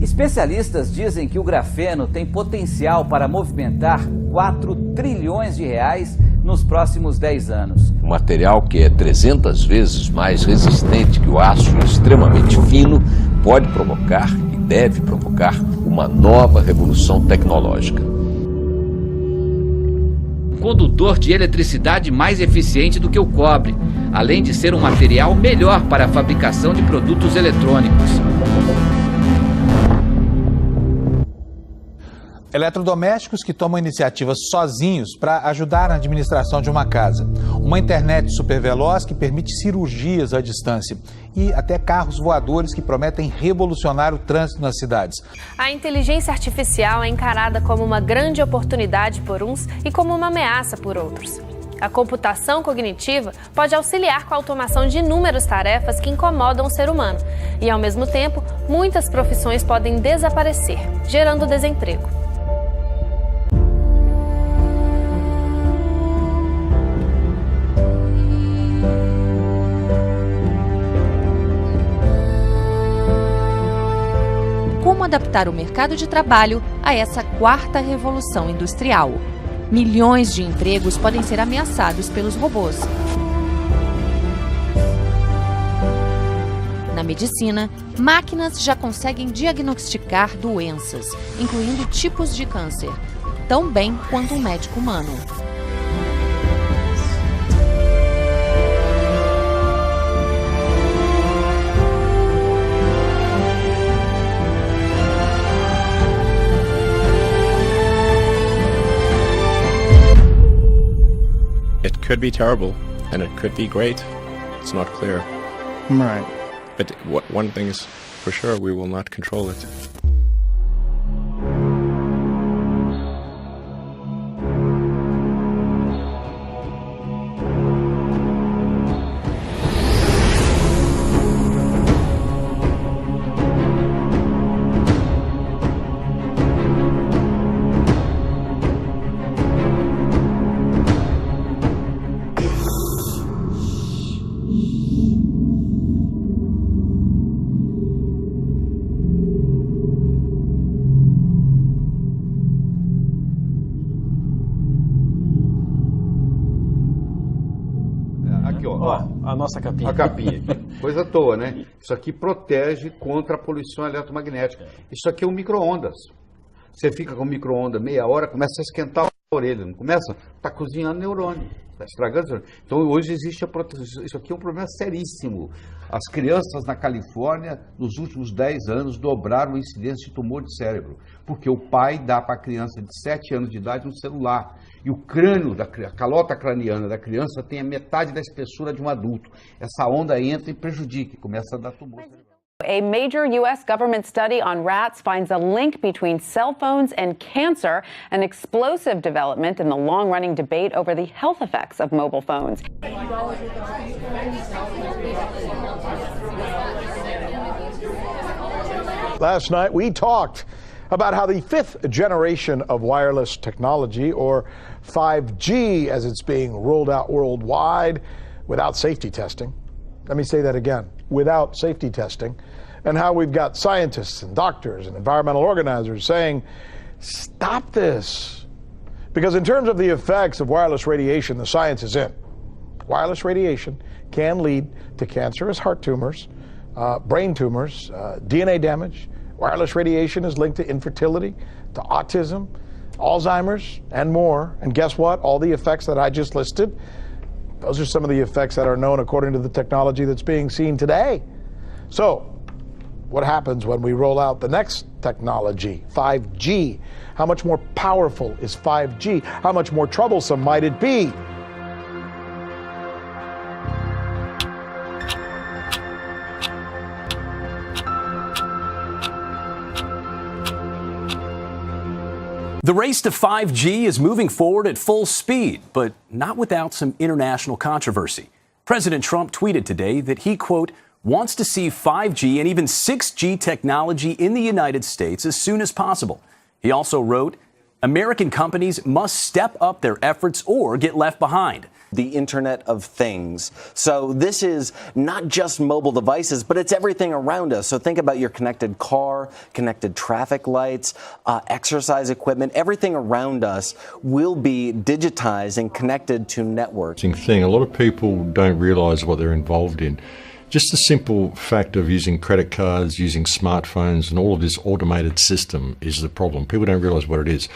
Especialistas dizem que o grafeno tem potencial para movimentar 4 trilhões de reais nos próximos 10 anos. Um material que é 300 vezes mais resistente que o aço, extremamente fino, pode provocar e deve provocar uma nova revolução tecnológica. Um condutor de eletricidade mais eficiente do que o cobre, além de ser um material melhor para a fabricação de produtos eletrônicos. Eletrodomésticos que tomam iniciativas sozinhos para ajudar na administração de uma casa. Uma internet superveloz que permite cirurgias à distância. E até carros voadores que prometem revolucionar o trânsito nas cidades. A inteligência artificial é encarada como uma grande oportunidade por uns e como uma ameaça por outros. A computação cognitiva pode auxiliar com a automação de inúmeras tarefas que incomodam o ser humano. E, ao mesmo tempo, muitas profissões podem desaparecer, gerando desemprego. Como adaptar o mercado de trabalho a essa quarta revolução industrial? Milhões de empregos podem ser ameaçados pelos robôs. Na medicina, máquinas já conseguem diagnosticar doenças, incluindo tipos de câncer, tão bem quanto um médico humano. It could be terrible, and it could be great. It's not clear. Right. But one thing is for sure, we will not control it. Aqui, ó, A nossa capinha. a capinha aqui. Coisa à toa, né? Isso aqui protege contra a poluição eletromagnética. Isso aqui é um micro-ondas. Você fica com o micro-ondas meia hora, começa a esquentar a orelha, não começa? Está cozinhando neurônio, está estragando neurônio. Então hoje existe a proteção. Isso aqui é um problema seríssimo. As crianças na Califórnia, nos últimos 10 anos, dobraram a incidência de tumor de cérebro, porque o pai dá para a criança de 7 anos de idade um celular. E o crânio, a calota craniana da criança tem a metade da espessura de um adulto. Essa onda entra e prejudica, começa a dar tumor. A major U.S. government study on rats finds a link between cell phones and cancer, an explosive development in the long-running debate over the health effects of mobile phones. Last night we talked about how the 5th generation of wireless technology, or 5G as it's being rolled out worldwide without safety testing. Let me say that again, without safety testing. And how we've got scientists and doctors and environmental organizers saying, stop this. Because in terms of the effects of wireless radiation, the science is in. Wireless radiation can lead to cancerous heart tumors, brain tumors, DNA damage. Wireless radiation is linked to infertility, to autism, Alzheimer's, and more. And guess what? All the effects that I just listed, those are some of the effects that are known according to the technology that's being seen today. So, what happens when we roll out the next technology, 5G? How much more powerful is 5G? How much more troublesome might it be? The race to 5G is moving forward at full speed, but not without some international controversy. President Trump tweeted today that he, quote, wants to see 5G and even 6G technology in the United States as soon as possible. He also wrote, American companies must step up their efforts or get left behind. The Internet of Things. So this is not just mobile devices, but it's everything around us. So think about your connected car, connected traffic lights, exercise equipment. Everything around us will be digitized and connected to networks. Thing. A lot of people don't realize what they're involved in. Just the simple fact of using credit cards, using smartphones, and all of this automated system is the problem. People don't realize what it is.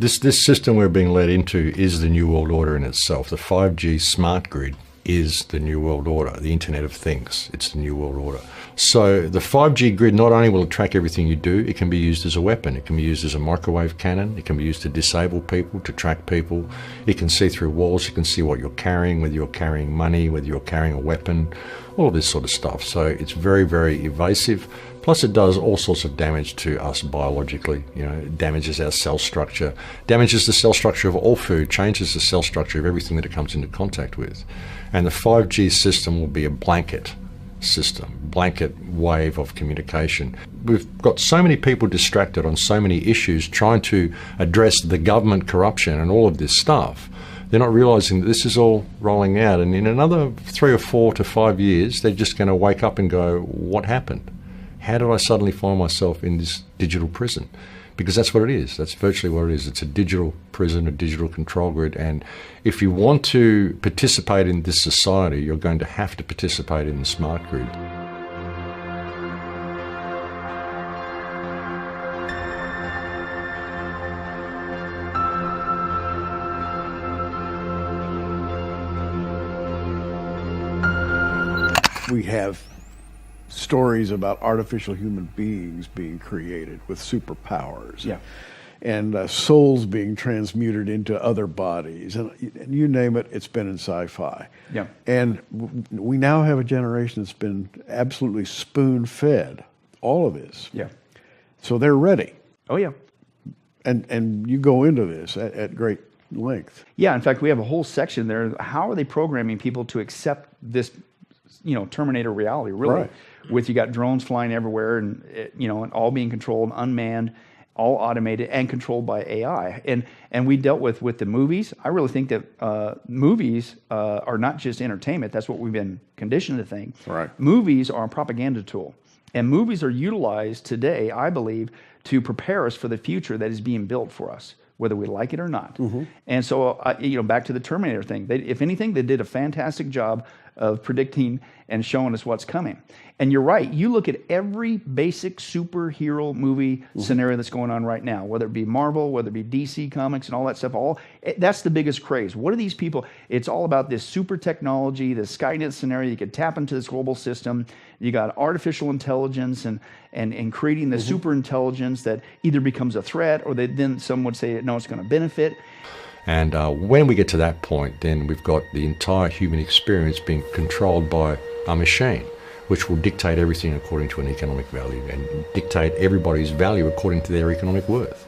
This system we're being led into is the New World Order in itself. The 5G smart grid is the New World Order, the Internet of Things. It's the New World Order. So the 5G grid not only will track everything you do, it can be used as a weapon. It can be used as a microwave cannon. It can be used to disable people, to track people. It can see through walls. It can see what you're carrying, whether you're carrying money, whether you're carrying a weapon, all of this sort of stuff. So it's very, very evasive. Plus it does all sorts of damage to us biologically. You know, it damages our cell structure, damages the cell structure of all food, changes the cell structure of everything that it comes into contact with. And the 5G system will be a blanket system, blanket wave of communication. We've got so many people distracted on so many issues trying to address the government corruption and all of this stuff. They're not realizing that this is all rolling out, and in another 3 or 4 to 5 years, they're just going to wake up and go, what happened? How did I suddenly find myself in this digital prison? Because that's what it is. That's virtually what it is. It's a digital prison, a digital control grid. And if you want to participate in this society, you're going to have to participate in the smart grid. We have stories about artificial human beings being created with superpowers, and souls being transmuted into other bodies, and you name it, it's been in sci-fi. And we now have a generation that's been absolutely spoon-fed all of this. So they're ready. And you go into this at great length. In fact, we have a whole section there. How are they programming people to accept this, Terminator reality, really? With you got drones flying everywhere, and and all being controlled, unmanned, all automated and controlled by AI. And we dealt with the movies. I really think that movies are not just entertainment. That's what we've been conditioned to think. Movies are a propaganda tool, and movies are utilized today, I believe, to prepare us for the future that is being built for us, whether we like it or not. And so, back to the Terminator thing. If anything, they did a fantastic job of predicting and showing us what's coming. And you're right. You look at every basic superhero movie scenario that's going on right now, whether it be Marvel, whether it be DC Comics and all that stuff, that's the biggest craze. What are these people? It's all about this super technology, this Skynet scenario. You could tap into this global system. You got artificial intelligence and creating the super intelligence that either becomes a threat or then some would say, no, it's going to benefit. And when we get to that point, then we've got the entire human experience being controlled by a machine, which will dictate everything according to an economic value and dictate everybody's value according to their economic worth.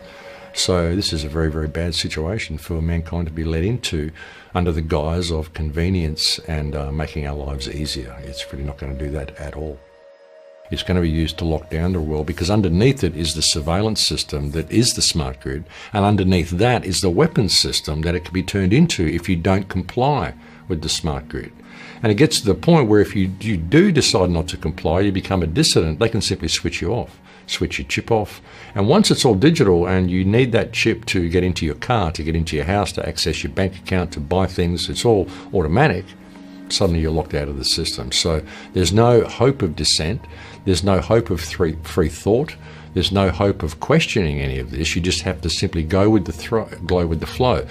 So this is a very, very bad situation for mankind to be led into under the guise of convenience and making our lives easier. It's really not going to do that at all. It's going to be used to lock down the world, because underneath it is the surveillance system that is the smart grid, and underneath that is the weapons system that it can be turned into if you don't comply with the smart grid. And it gets to the point where if you do decide not to comply, you become a dissident, they can simply switch you off, switch your chip off. And once it's all digital and you need that chip to get into your car, to get into your house, to access your bank account, to buy things, it's all automatic, suddenly you're locked out of the system. So there's no hope of dissent. There's no hope of free thought. There's no hope of questioning any of this. You just have to simply go with the flow.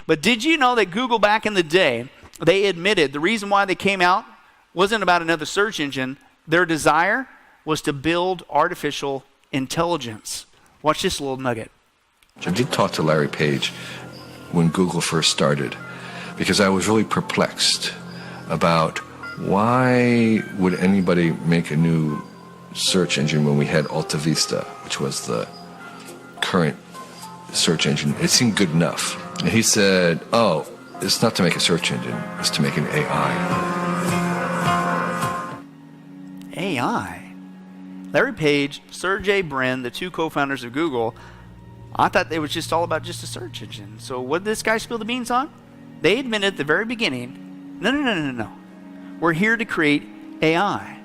But did you know that Google back in the day, they admitted the reason why they came out wasn't about another search engine. Their desire was to build artificial intelligence. Watch this little nugget. I did talk to Larry Page when Google first started, because I was really perplexed about why would anybody make a new search engine when we had Alta Vista, which was the current search engine. It seemed good enough. And he said, oh, it's not to make a search engine, it's to make an AI. AI? Larry Page, Sergey Brin, the two co-founders of Google, I thought it was just all about just a search engine. So what did this guy spill the beans on? They admitted at the very beginning, no. We're here to create AI.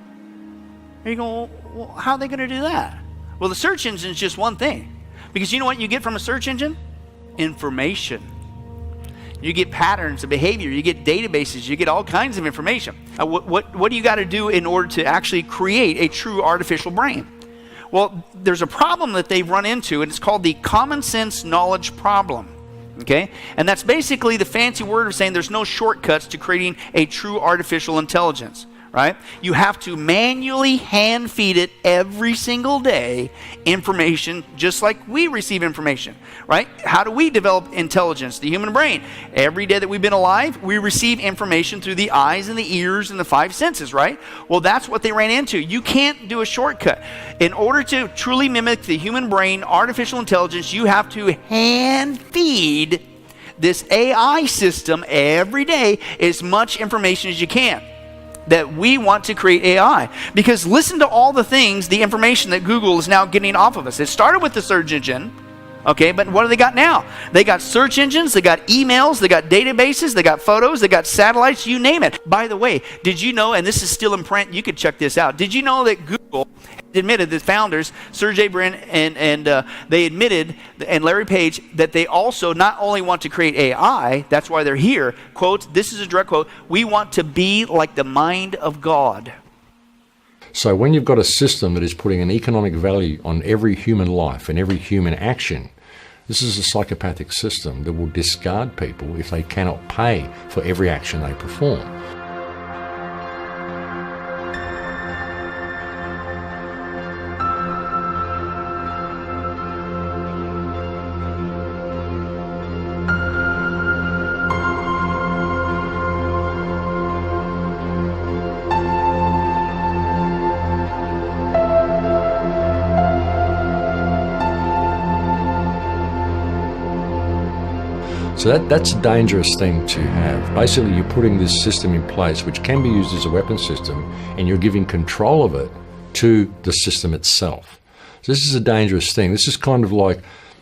And you go, well, how are they going to do that? Well, the search engine is just one thing. Because you know what you get from a search engine? Information. You get patterns of behavior. You get databases. You get all kinds of information. What do you got to do in order to actually create a true artificial brain? Well, there's a problem that they've run into, and it's called the common sense knowledge problem. Okay? And that's basically the fancy word of saying there's no shortcuts to creating a true artificial intelligence. Right? You have to manually hand feed it every single day information, just like we receive information. Right? How do we develop intelligence? The human brain. Every day that we've been alive, we receive information through the eyes and the ears and the five senses, right? Well, that's what they ran into. You can't do a shortcut. In order to truly mimic the human brain, artificial intelligence, you have to hand feed this AI system every day as much information as you can. That we want to create AI. Because listen to all the things, the information that Google is now getting off of us. It started with the search engine, okay, but what do they got now? They got search engines, they got emails, they got databases, they got photos, they got satellites, you name it. By the way, did you know, and this is still in print, you could check this out, did you know that Google admitted, the founders, Sergey Brin and they admitted, and Larry Page, that they also not only want to create AI, that's why they're here, quote, this is a direct quote, we want to be like the mind of God. So when you've got a system that is putting an economic value on every human life and every human action, this is a psychopathic system that will discard people if they cannot pay for every action they perform. So that's a dangerous thing to have. Basically, you're putting this system in place which can be used as a weapon system, and you're giving control of it to the system itself. So this is a dangerous thing. This is kind of like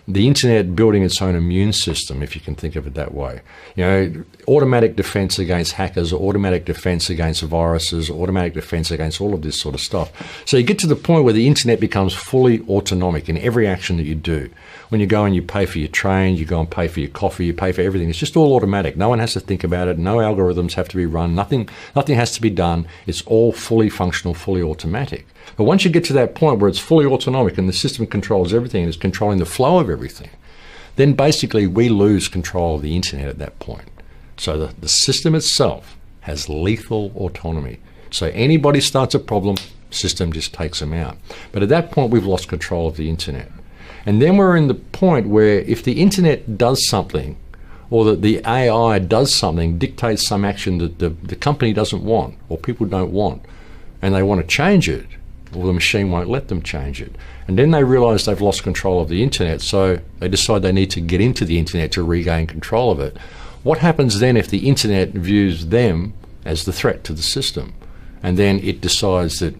the internet building its own immune system, if you can think of it that way. You know, automatic defense against hackers, automatic defense against viruses, automatic defense against all of this sort of stuff. So you get to the point where the internet becomes fully autonomic in every action that you do. When you go and you pay for your train, you go and pay for your coffee, you pay for everything. It's just all automatic. No one has to think about it. No algorithms have to be run. Nothing has to be done. It's all fully functional, fully automatic. But once you get to that point where it's fully autonomic and the system controls everything and is controlling the flow of everything, then basically we lose control of the internet at that point. So the system itself has lethal autonomy. So anybody starts a problem, system just takes them out. But at that point, we've lost control of the internet. And then we're in the point where if the internet does something, or that the AI does something, dictates some action that the company doesn't want, or people don't want, and they want to change it, well, the machine won't let them change it. And then they realize they've lost control of the internet, so they decide they need to get into the internet to regain control of it. What happens then if the internet views them as the threat to the system? And then it decides that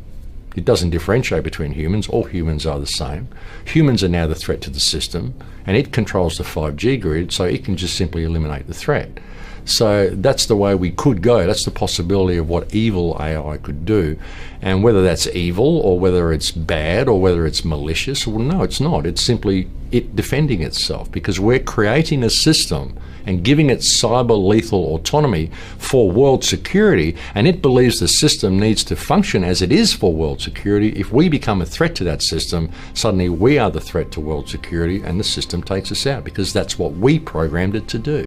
it doesn't differentiate between humans. All humans are the same. Humans are now the threat to the system, and it controls the 5G grid, so it can just simply eliminate the threat. So that's the way we could go. That's the possibility of what evil AI could do. And whether that's evil or whether it's bad or whether it's malicious, well, no, it's not. It's simply it defending itself, because we're creating a system and giving it cyber lethal autonomy for world security, and it believes the system needs to function as it is for world security. If we become a threat to that system, suddenly we are the threat to world security, and the system takes us out, because that's what we programmed it to do.